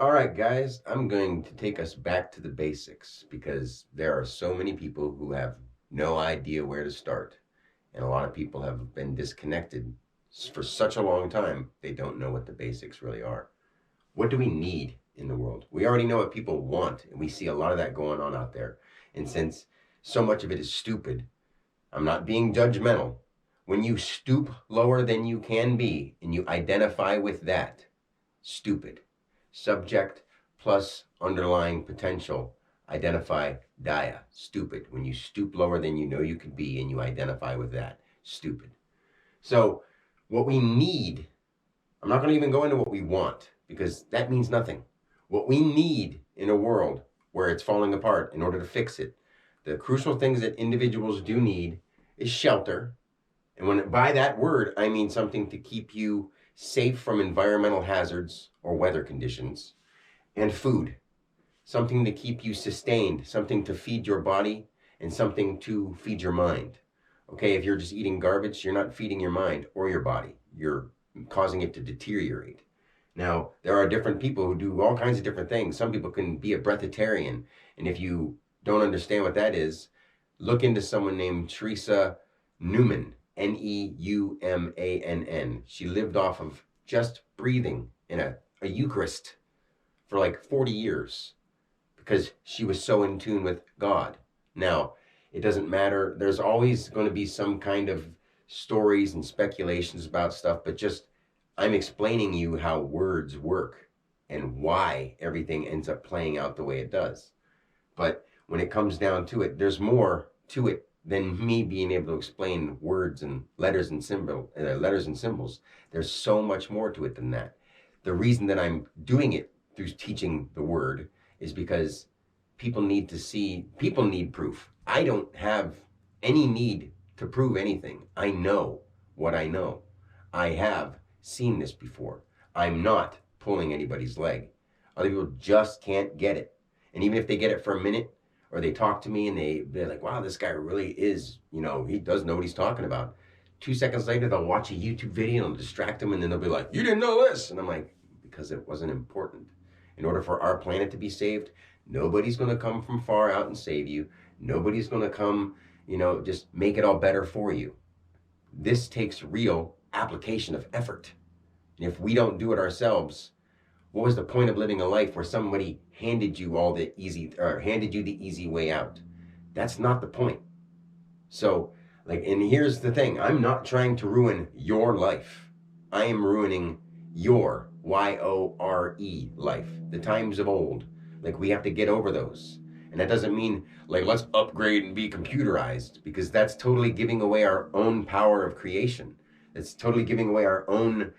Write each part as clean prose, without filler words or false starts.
All right, guys, I'm going to take us back to the basics because there are so many people who have no idea where to start. And a lot of people have been disconnected for such a long time, they don't know what the basics really are. What do we need in the world? We already know what people want, and we see a lot of that going on out there. And since so much of it is stupid, I'm not being judgmental. When you stoop lower than you can be and you identify with that, stupid. Subject plus underlying potential. Identify Daya. Stupid. When you stoop lower than you know you could be and you identify with that. Stupid. So, what we need, I'm not going to even go into what we want because that means nothing. What we need in a world where it's falling apart in order to fix it, the crucial things that individuals do need is shelter. And when by that word, I mean something to keep you safe from environmental hazards or weather conditions, and food, something to keep you sustained, something to feed your body, and something to feed your mind. Okay, if you're just eating garbage, you're not feeding your mind or your body. You're causing it to deteriorate. Now, there are different people who do all kinds of different things. Some people can be a breatharian, and if you don't understand what that is, look into someone named Teresa Neumann, Neumann. She lived off of just breathing in a Eucharist for like 40 years because she was so in tune with God. Now, it doesn't matter. There's always going to be some kind of stories and speculations about stuff, but just I'm explaining you how words work and why everything ends up playing out the way it does. But when it comes down to it, there's more to it than me being able to explain words and letters and symbols. There's so much more to it than that. The reason that I'm doing it through teaching the word is because people need proof. I don't have any need to prove anything. I know what I know. I have seen this before. I'm not pulling anybody's leg. Other people just can't get it. And even if they get it for a minute, or they talk to me and they're like, wow, this guy really is, he does know what he's talking about. 2 seconds later, they'll watch a YouTube video and it'll distract them, and then they'll be like, you didn't know this. And I'm like, because it wasn't important. In order for our planet to be saved, nobody's going to come from far out and save you. Nobody's going to come, just make it all better for you. This takes real application of effort. And if we don't do it ourselves, what was the point of living a life where somebody handed you the easy way out? That's not the point. So, and here's the thing. I'm not trying to ruin your life. I am ruining your YORE life. The times of old. We have to get over those. And that doesn't mean let's upgrade and be computerized, because that's totally giving away our own power of creation. It's totally giving away our own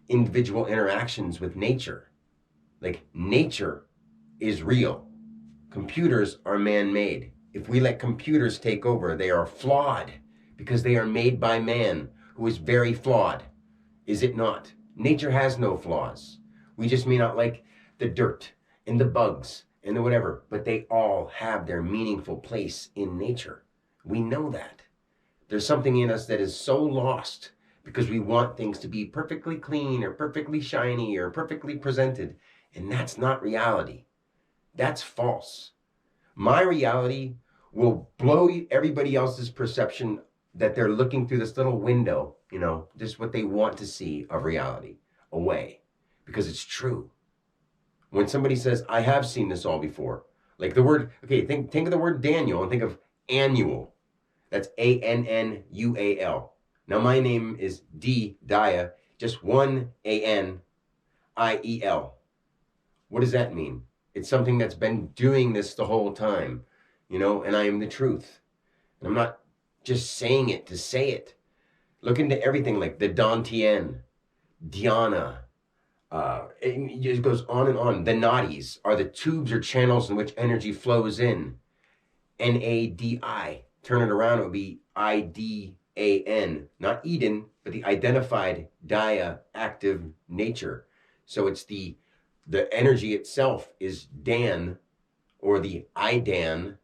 individual interactions with nature. Nature is real. Computers are man-made. If we let computers take over, they are flawed because they are made by man, who is very flawed. Is it not? Nature has no flaws. We just may not like the dirt and the bugs and the whatever, but they all have their meaningful place in nature. We know that. There's something in us that is so lost because we want things to be perfectly clean or perfectly shiny or perfectly presented. And that's not reality. That's false. My reality will blow everybody else's perception that they're looking through this little window, just what they want to see of reality, away. Because it's true. When somebody says, I have seen this all before, the word, think of the word Daniel and think of annual. That's ANNUAL. Now my name is Daya, just one ANIEL. What does that mean? It's something that's been doing this the whole time, and I am the truth. And I'm not just saying it to say it. Look into everything like the Dantian, Dhyana. It just goes on and on. The nadis are the tubes or channels in which energy flows in. NADI. Turn it around, it would be IDAN. Not Eden, but the identified Daya, active nature. So it's the energy itself is Dan, or the IDAN.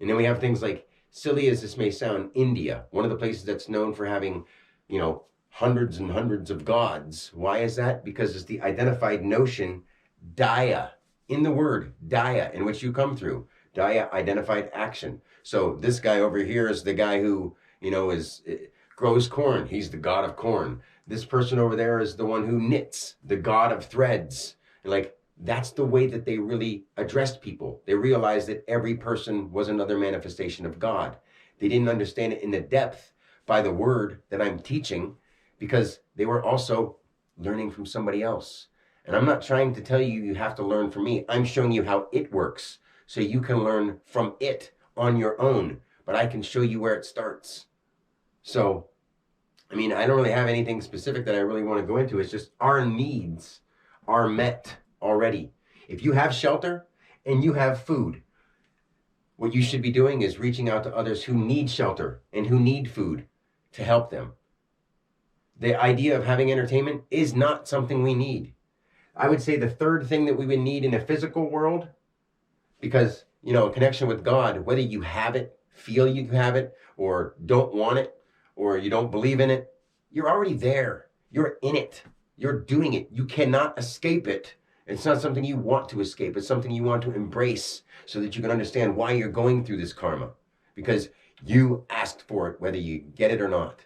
And then we have things like, silly as this may sound, India, one of the places that's known for having, hundreds and hundreds of gods. Why is that? Because it's the identified notion Daya, in the word Daya, in which you come through. Daya, identified action. So this guy over here is the guy who, grows corn. He's the god of corn. This person over there is the one who knits, the god of threads. And like, that's the way that they really addressed people. They realized that every person was another manifestation of God. They didn't understand it in the depth by the word that I'm teaching, because they were also learning from somebody else. And I'm not trying to tell you have to learn from me. I'm showing you how it works so you can learn from it on your own. But I can show you where it starts. So, I don't really have anything specific that I really want to go into. It's just our needs are met already. If you have shelter and you have food, what you should be doing is reaching out to others who need shelter and who need food to help them. The idea of having entertainment is not something we need. I would say the third thing that we would need in a physical world, because, a connection with God, whether you have it, feel you have it, or don't want it, or you don't believe in it, you're already there. You're in it. You're doing it. You cannot escape it. It's not something you want to escape. It's something you want to embrace so that you can understand why you're going through this karma, because you asked for it, whether you get it or not.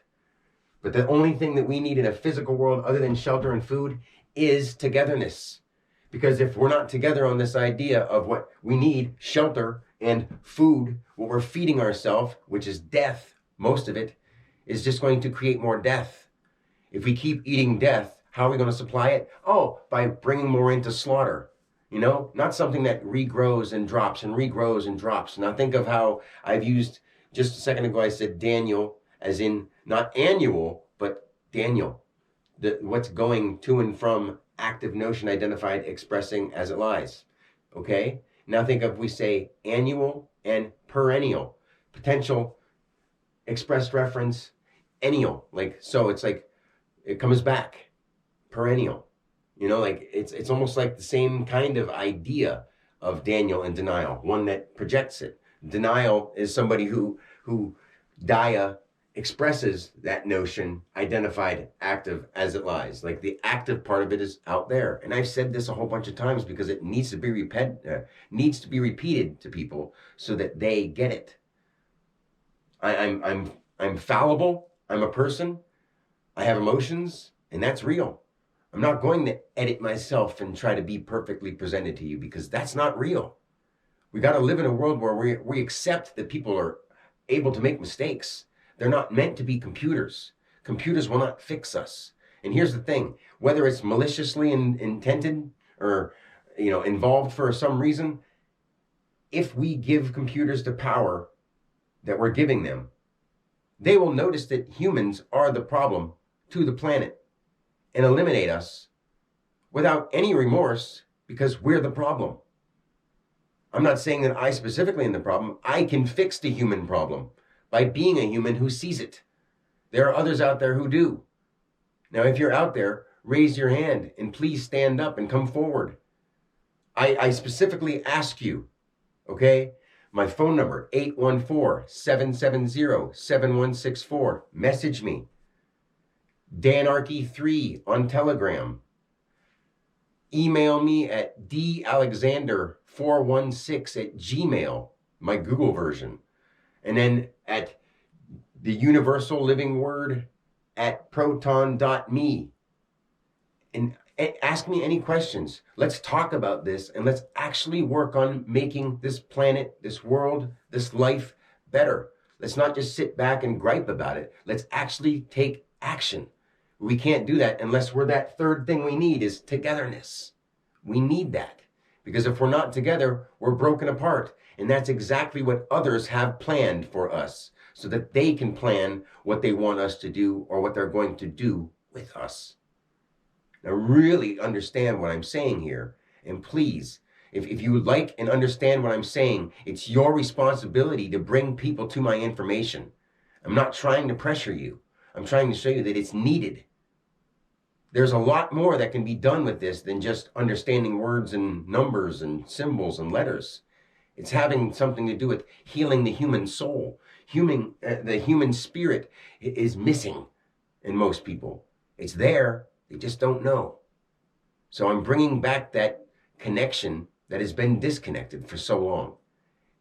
But the only thing that we need in a physical world other than shelter and food is togetherness. Because if we're not together on this idea of what we need, shelter and food, what we're feeding ourselves, which is death, most of it, is just going to create more death. If we keep eating death, how are we going to supply it? Oh, by bringing more into slaughter. Not something that regrows and drops and regrows and drops. Now think of how I've used, just a second ago I said Daniel, as in not annual, but Daniel. What's going to and from, active notion identified, expressing as it lies. Okay? Now think of, we say annual and perennial. Potential, expressed reference, ennial. So it's like, it comes back. Perennial. It's almost like the same kind of idea of Daniel and denial, one that projects it. Denial is somebody who Daya expresses that notion, identified, active, as it lies. Like, the active part of it is out there. And I've said this a whole bunch of times because it needs to be repeated to people so that they get it. I'm fallible. I'm a person. I have emotions, and that's real. I'm not going to edit myself and try to be perfectly presented to you, because that's not real. We got to live in a world where we accept that people are able to make mistakes. They're not meant to be computers. Computers will not fix us. And here's the thing, whether it's maliciously intended or, involved for some reason, if we give computers the power that we're giving them, they will notice that humans are the problem to the planet and eliminate us without any remorse, because we're the problem. I'm not saying that I specifically am the problem. I can fix the human problem by being a human who sees it. There are others out there who do. Now, if you're out there, raise your hand and please stand up and come forward. I specifically ask you, okay? My phone number, 814-770-7164. Message me. Danarchy3 on Telegram. Email me at dalexander416@gmail, my Google version. And then at the Universal Living Word at proton.me. And ask me any questions. Let's talk about this, and let's actually work on making this planet, this world, this life better. Let's not just sit back and gripe about it. Let's actually take action. We can't do that unless we're that third thing we need, is togetherness. We need that, because if we're not together, we're broken apart. And that's exactly what others have planned for us, so that they can plan what they want us to do or what they're going to do with us. Now, really understand what I'm saying here. And please, if you like and understand what I'm saying, it's your responsibility to bring people to my information. I'm not trying to pressure you. I'm trying to show you that it's needed. There's a lot more that can be done with this than just understanding words and numbers and symbols and letters. It's having something to do with healing the human soul. The human spirit is missing in most people. It's there, they just don't know. So I'm bringing back that connection that has been disconnected for so long.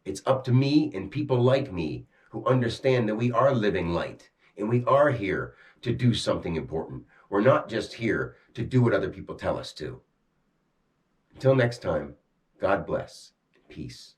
It's up to me and people like me who understand that we are living light and we are here to do something important. We're not just here to do what other people tell us to. Until next time, God bless. Peace.